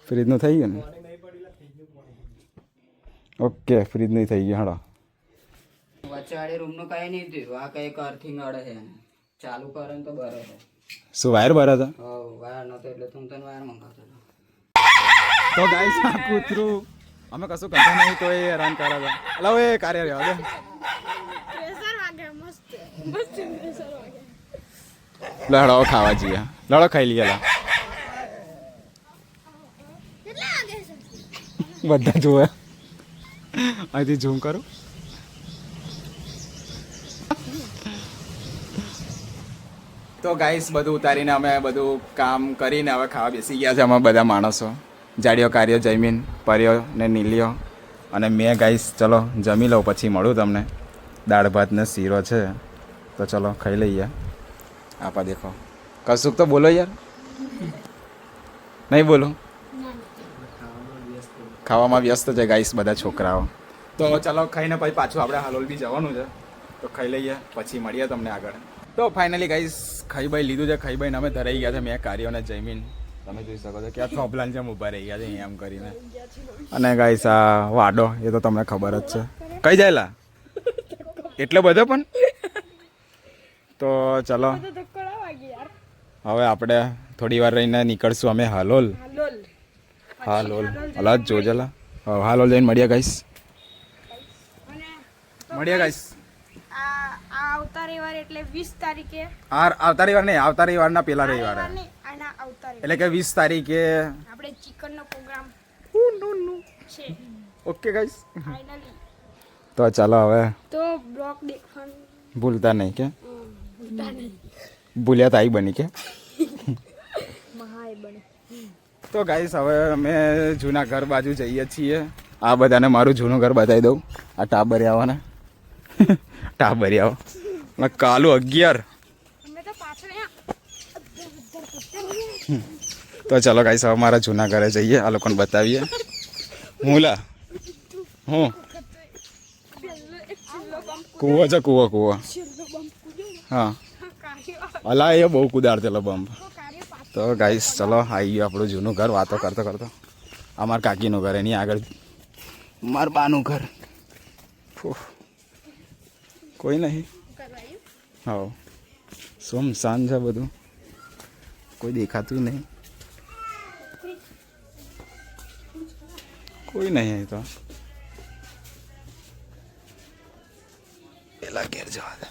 ફ્રીજનું થઈ ગયું ને ઓકે ફ્રીજનું થઈ ગયું હાડો વચ્ચે રૂમનું કઈ નહીં થયું આ કઈ અર્થિંગ અડે છે ચાલુ કરે તો બરાબર શું વાયર ભરા હતા વાયર નતો એટલે તું તને વાયર મંગાવતો તો ગાઈસ આ કૂતરું અમે કશું કરતા નહીં તો એ હેરાન કરે છે એટલે એ કાર્ય રહેવા દે લડો ખાવા જઈએ લડો ખાઈ લઈએ લા બધા જોવે અહીંથી ઝૂમ કરું તો ગાઈસ બધું ઉતારીને અમે બધું કામ કરીને હવે ખાવા બેસી ગયા છે અમે બધા માણસો જાડીઓ કાર્યો જયમીન પરિયો ને નીલિયો અને મેં ગાઈસ ચલો જમી લઉં પછી મળું તમને દાળ ભાત ને શીરો છે તો ચલો ખાઈ લઈએ આપા દેખો કશુંક તો બોલો યાર નહીં બોલો ખાવામાં વ્યસ્ત છે ગાઈસ બધા છોકરાઓ તો ચલો ખાઈને પછી પાછું આપણે હાલોલ બી જવાનું છે તો ખાઈ લઈએ પછી મળીએ તમને આગળ તો ફાઇનલી ગાઈસ ખાઈ ભાઈ લીધું છે ખાઈ ભાઈને અમે ધરાઈ ગયા છે મેં કાર્યો અને જયમીન તમે જોઈ શકો છો કે આ થોભલાન જેમ ઊભા રહી ગયા છે અહીંયા એમ કરીને. અને ગાઈસ આ વાડો એ તો તમને ખબર જ છે. કઈ જાયલા એટલે બધો પણ તો ચલો હવે આપણે થોડી વાર રહીને નીકળશું અમે હાલોલ. હાલોલ અલા જોજલા હાલોલ જઈને મળીએ ગાઈસ. મળીએ ગાઈસ. આવતા રવિવારે એટલે 20 તારીખે આવતા રવિવાર નહીં, આવતા રવિવારના પેલા રવિવારે આના આવતા રવિવારે એટલે કે 20 તારીખે આપણે ચિકનનો પ્રોગ્રામ છે ઓકે ગાઈસ. ફાઇનલી તો ચાલો હવે તો બ્લોગ દેખવાનું ભૂલતા નહીં કે ભૂલતા નહીં. ભૂલ્યા તાઈ બની કે. મહાય બને. તો ગાઈસ હવે અમે જૂના ઘર બાજુ જઈએ છીએ. આ બધાને મારું જૂનું ઘર બતાવી દઉં. આ ટાબરિયાવાને ટાબરિયાઓ કાલુ 11. અમે તો પાછળ તો ચલો ગાઈસ હવે મારા જૂના ઘરે જઈએ, આ લોકોને બતાવીએ. હું લા હું કૂવો છે કૂવો હા અલા એ બહુ કુદાડતેલો બમ્પ. તો ગાઈસ ચલો આવી ગયું આપણું જૂનું ઘર. વાતો કરતો કરતો અમાર કાકીનું ઘર એની આગળ માર બાનું ઘર. કોઈ નહીં હા સુમસાન છે બધું, કોઈ દેખાતું નહીં, કોઈ નહીં અહીં તો. પેલા ઘેર જવા દે.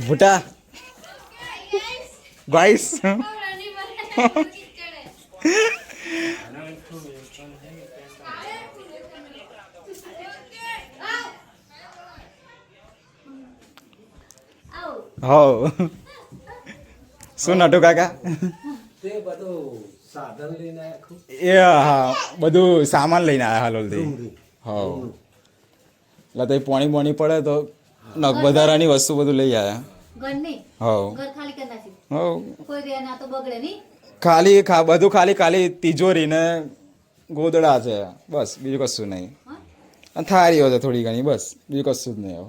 ભૂટા ગાઈસ હો શું નટુ કાકા એ હા બધું સામાન લઈને આવ્યા હાલોલથી. હો એટલે તો પાણી બોણી પડે તો નખ વધારાની વસ્તુ બધું લઈ આવ્યા. ખાલી બધું ખાલી તિજોરી ને ગોદડા છે બસ, બીજું કશું નહીં. થાળીઓ છે થોડી ઘણી બસ, બીજું કશું જ નહીં.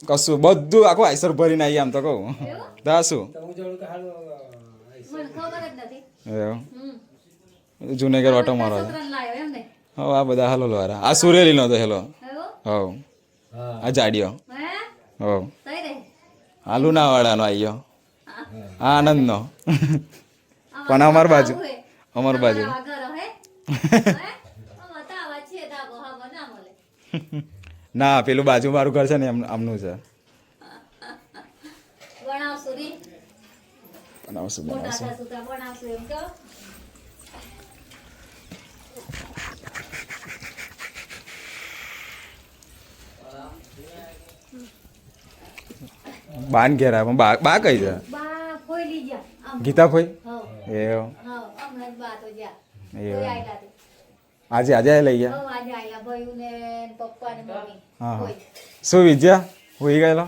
કશું બધું આખું આઈસર ભરીને આવી આમ તો કહું તા શું જુનેગર વાટો મારો. હવે આ બધા હાલોલ વાળા. આ સુરેલી નો તો હેલો હવ આ જાડીઓ હવ આ લુણાવાડાનો આવ્યો આ આનંદનો પણ અમાર બાજુ ના પેલું બાજુ મારું ઘર છે ને આમનું છે. બનાવશું બાન ઘેર આવે બા કઈ છે ગીતા ફોઈ એવું આજે લઈ ગયા. હા હા શું વિજયા હોઈ ગયેલો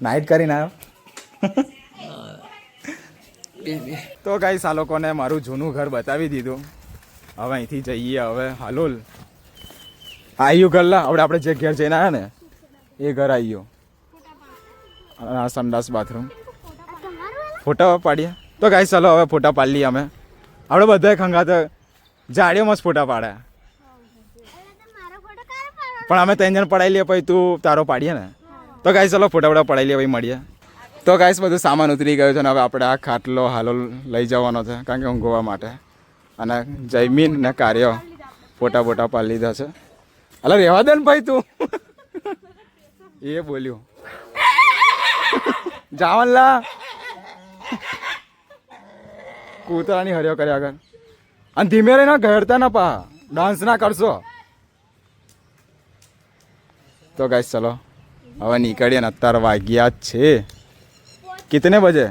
નાઇટ કરીને આવ્યો. તો ગાઈસ આ લોકોને મારું જૂનું ઘર બતાવી દીધું. હવે અહીંથી જઈએ હવે હાલોલ. આવ્યું ઘર લા આપણે જે ઘેર જઈને આવ્યા ને એ ઘર આવ્યું. આ સંડાસ બાથરૂમ ફોટા પાડીએ. તો ગાઈસ ચાલો હવે ફોટા પાડી લઈએ અમે. આપણે બધાએ ખંગાતે જાડીઓ મસ્ત ફોટા પાડ્યા પણ અમે 3 જણ પડાવી લઈએ પછી તું તારો પાડીએ ને. તો ગાઈસ ચાલો ફોટા પડાવી લઈએ પછી મળીએ. તો ગાઈસ બધું સામાન ઉતરી ગયું છે ને હવે આપણે આ ખાટલો હાલોલ લઈ જવાનો છે કારણ કે ઊંઘવા માટે. અને જયમીન ને કાર્ય ફોટા પાડી લીધા છે. અલા રહેવા દે ને ભાઈ તું એ બોલ્યું જાવનલા કૂતરાની હર્યો કર્યા આગળ. અને ધીમે રહીને ઘરતા ના પા ડાન્સ ના કરશો. તો ગાઈસ ચલો હવે નીકળીએ ને. અત્યારે વાગ્યા જ છે કિતને બજે?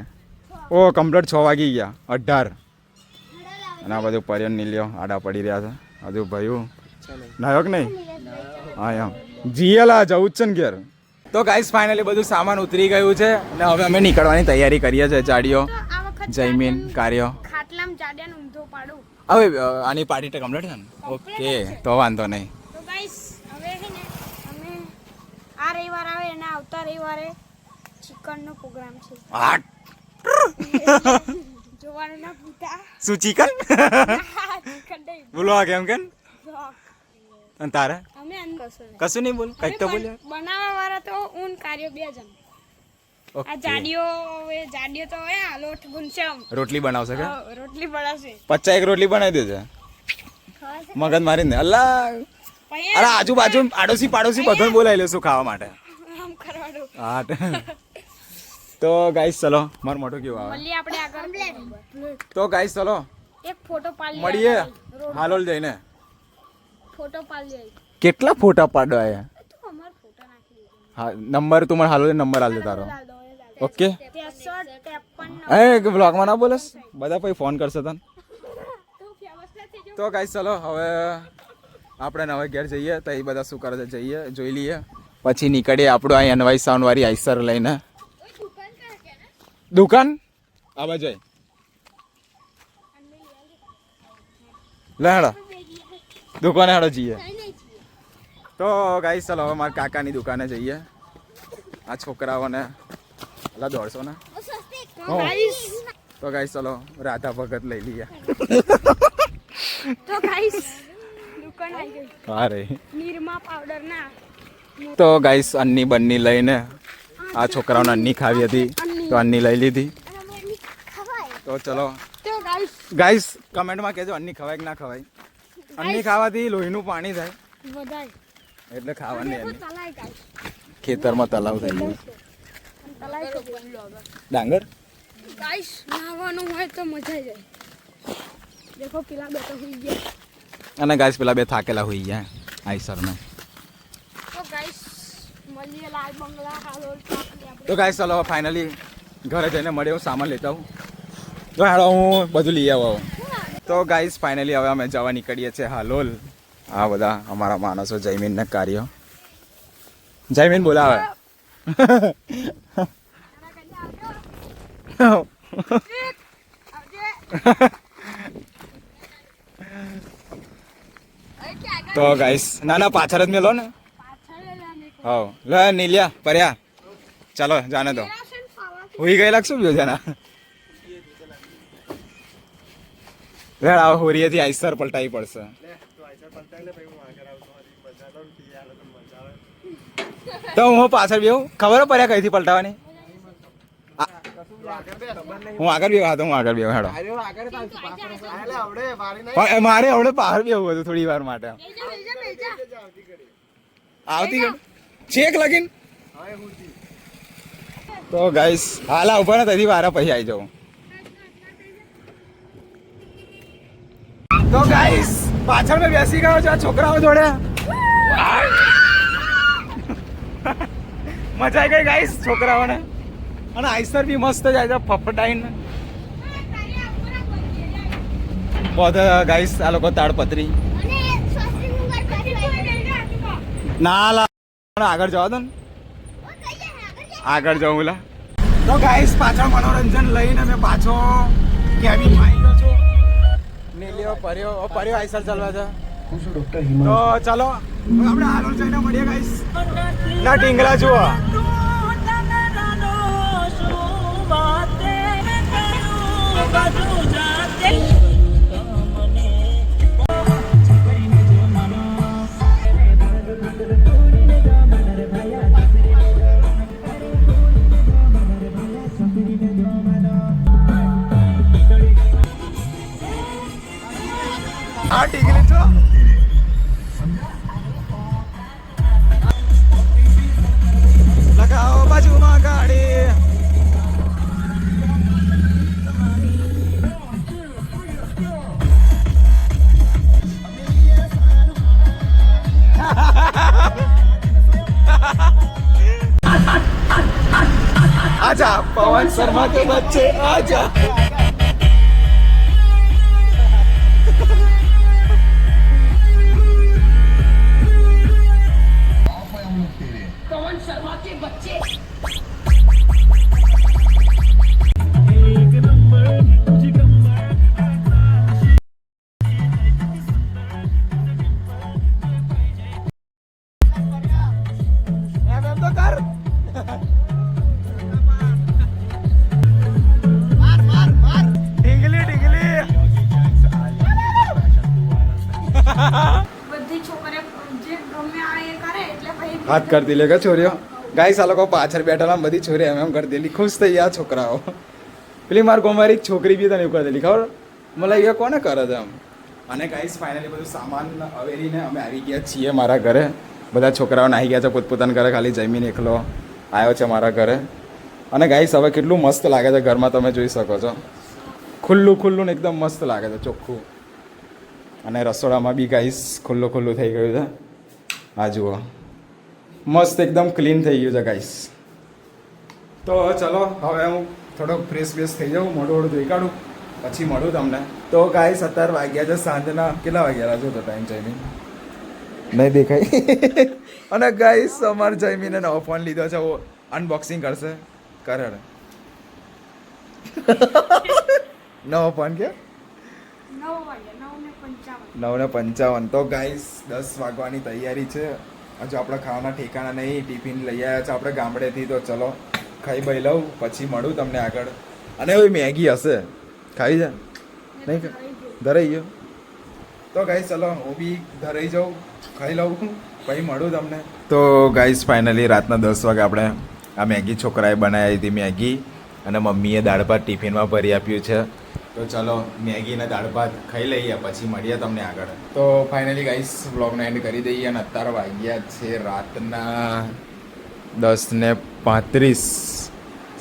ઓ કમ્પ્લીટ 6 વાગી ગયા 18. અને આ બધું પર્યન નીલ્યો આડા પડી રહ્યા છે. હજુ ભાઈ નાયો કે નહીં? હા એમ જીએલા જવું જ છે ને ઘેર. તો ગાઈસ ફાઇનલી બધું સામાન ઉતરી ગયું છે અને હવે અમે નીકળવાની તૈયારી કરીએ છીએ. જાડીઓ જયમીન કાર્ય એટલામાં જાડિયાનો ઊંધો પાડું. હવે આની પાર્ટી તો કમ્પ્લીટ છે ને? ઓકે, તો વાંધો નહીં. તો ગાઈસ હવે છે ને અમે આ રવિવાર આવે એના આવતા રવિવારે ચિકનનો પ્રોગ્રામ છે. આટ જોવાનું ના પૂછતા. શું ચિકન? ચિકન નહીં. બોલો આ કેમ કેમ? અને તારે અમે અંદર કશું નહીં બોલ, કંઈક તો બોલ્યો. બનાવવા વાળા તો ઊન કાર્ય 2 જણ. આ ઓકે, જાડીઓ તો હવે આ લોટ ગુંચે આમ. રોટલી બનાવશે કે? રોટલી બનાવશે. 50 એક રોટલી બનાવી દેજે. મગજ મારીને અલ્લા. પછી અરે આજુબાજુ આડોશી પાડોશી બધાને બોલાવી લેશું ખાવા માટે. આમ કરવાનું. હા તો ગાઈસ ચલો, મારું મોટું કેવું આવે. મળીએ આપણે આગળ. તો ગાઈસ ચલો એક ફોટો પાડી મળીએ હાલોલ જઈને. ફોટો પાડી લઈએ. કેટલા ફોટા પાડવા આયા? તો અમાર ફોટો નાખી દીધો. હા, નંબર તું મને હાલોલ નંબર આલ દે તારો. ઓકે, 63 એ બ્લોગમાં ના બોલસ, બધા પછી ફોન કરશે તને. તો ગાઈસ ચલો હવે આપણે હવે ઘેર જઈએ, તો એ બધા શું કરે છે જઈએ જોઈ લઈએ, પછી નીકળીએ આપણું આ એનવાય સાઉન્ડ વાળી આઈસર લઈને. દુકાન આ બાજુ લે હેડો, દુકાને હેડો જઈએ. તો ગાઈસ ચલો હવે મારા કાકાની દુકાને જઈએ. આ છોકરાઓને પેલા દોડશો ને. તો ગાઈસ ચલો રાધા ભગત લઈ લઈએ. તો ગાઈસ દુકાન આવી ગઈ. અરે નિરમા પાવડર ના. તો ગાઈસ અન્ની બન્ની લઈને આ છોકરાઓને અન્ની ખાવી હતી તો અન્ની લઈ લીધી. તો ચલો તો ગાઈસ ગાઈસ કમેન્ટમાં કહેજો અન્ની ખવાય કે ના ખવાય. અન્ની ખાવાથી લોહીનું પાણી થાય વધાય. એટલે ખાવાની તો અન્ની. તલાય ગાઈસ. ખેતરમાં તલાવ થઈ ગયું. તલાય તો ડાંગર ગાઈસ નાવાનું હોય તો મજા આવી જાય. દેખો પેલા બે તો હોઈ ગયા. અને ગાઈસ પેલા બે થાકેલા હોઈ ગયા આઈસરમાં. તો ગાઈસ મળીએ લાલ બંગલા હાલોલ ચોકડી આપણે. તો ગાઈસ ચલો ફાઇનલી ઘરે જઈને મળ્યો, સામાન લેતા હું. તો હેડો હું બધું લઈ આવો. તો ગાઈસ ફાઇનલી હવે અમે જવા નીકળીએ છીએ હાલોલ. આ બધા અમારા માણસો જયમીનના કાર્યો. જયમીન બોલાવે. તો ગાઈસ ના ના પાછળ જ મેલો ને. હા લે નીલિયા પર્યા ચાલો જાને તો હોઈ ગયેલા શું બીજો જાના. રેડ આવ હોરીએથી આઈસર પલટાવી પડશે. તો હું પાછળ બેહું, ખબર પડ્યા કઈથી પલટાવાની. હું આગળ બેહું. હા તો હું આગળ બેહું હેડો. મારે હવડે બહાર બેહવું હતું થોડી વાર માટે. આવતી ચેક લગીન. તો ગાઈસ હાલા ઉભા ને તેથી વારા પછી આવી જાઉં. તો ગાઈસ પાછળ મેં બેસી ગયો છું આ છોકરાઓ જોડે. મજા આવી ગઈ ગાઈસ છોકરાઓને. અને આઈસર બી મસ્ત જાય છે ફફડાઈને. બધા ગાઈસ આ લોકો તાડપત્રી ના લા આગળ જવા દો ને. આગળ જાઉં લા. તો ગાઈસ પાછળ મનોરંજન લઈને મેં પાછો કેબિનમાં આવી ગયો છું. નીલિયો પર્યો આઈસર ચાલવા છે. તો ચાલો આપણે હાલોલ જઈને મળીએ ગાઈસ. ના ટીંગલા જુઓ. આ ટીંગલી છો લગાવો બાજુમાં ગાડી. आजा पवन शर्मा के बच्चे आजा. पवन शर्मा के बच्चे. બધી છોકરીઓ જે ગમે આ એ કરે એટલે પછી હાથ કરતી લે કે છોરીઓ ગાઈસ આ લોકો પાછળ બેઠેલા ને બધી છોરી એમ કરતી દેલી ખુશ થઈ ગયા છોકરાઓ પેલી માર ગોમારી એક છોકરી બી તને એવું કરી દેલી ખબર મને એ કોને કરે છે એમ અને ગાઈસ ફાઇનલી બધું સામાન અવેરીને અમે આવી ગયા છીએ મારા ઘરે બધા છોકરાઓ નાહી ગયા છે પોતપોતાના ઘરે ખાલી જમીન એકલો આવ્યો છે મારા ઘરે અને ગાઈસ હવે કેટલું મસ્ત લાગે છે ઘરમાં તમે જોઈ શકો છો ખુલ્લું ખુલ્લું ને એકદમ મસ્ત લાગે છે ચોખ્ખું અને રસોડામાં બી ગાઈસ ખુલ્લું ખુલ્લું થઈ ગયું છે આ જુઓ મસ્ત એકદમ ક્લીન થઈ ગયું છે ગાઈસ તો ચલો હવે હું થોડોક ફ્રેશ ફ્રેશ થઈ જાઉં મોઢું મોઢું ધોઈ કાઢું પછી મળું તમને તો ગાઈસ અત્યારે વાગ્યા છે સાંજના કેટલા વાગ્યા જો તો ટાઈમ જઈમીન નહીં દેખાય અને ગાઈસ અમારે જઈમીને નવો ફોન લીધો છે અનબોક્સિંગ કરશે કરે નવો ફોન કે 9:55 તો ગાઈસ 10 વાગવાની તૈયારી છે હજુ આપણે ખાવાના ઠેકાણા નહીં ટિફિન લઈ આવ્યા છે આપણે ગામડેથી તો ચલો ખાઈ બઈ લઉં પછી મળું તમને આગળ અને હવે મેગી હશે ખાઈ જા નહીં ધરાઈ ગયો તો ગાઈસ ચલો હું બી ધરાઈ જાઉં ખાઈ લઉં પછી મળું તમને તો ગાઈસ ફાઇનલી રાતના 10 વાગે આપણે આ મેગી છોકરાએ બનાવી હતી મેગી અને મમ્મીએ દાળ ભાત ટિફિનમાં ભરી આપ્યું છે તો ચલો મેગી ને દાળ ભાત ખાઈ લઈએ પછી મળીએ તમને આગળ તો ફાઇનલી ગાઈસ વ્લોગનો એન્ડ કરી દઈએ અને અત્યારે વાગ્યા છે રાતના 10:35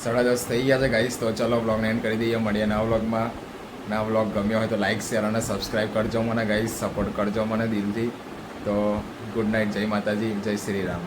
10:30 થઈ ગયા છે ગાઈસ તો ચલો વ્લોગનો એન્ડ કરી દઈએ મળીએ નવા વ્લોગમાં ના વ્લોગ ગમ્યો હોય તો લાઈક શેર અને સબસ્ક્રાઈબ કરજો મને ગાઈસ સપોર્ટ કરજો મને દિલથી તો ગુડ નાઇટ જય માતાજી જય શ્રી રામ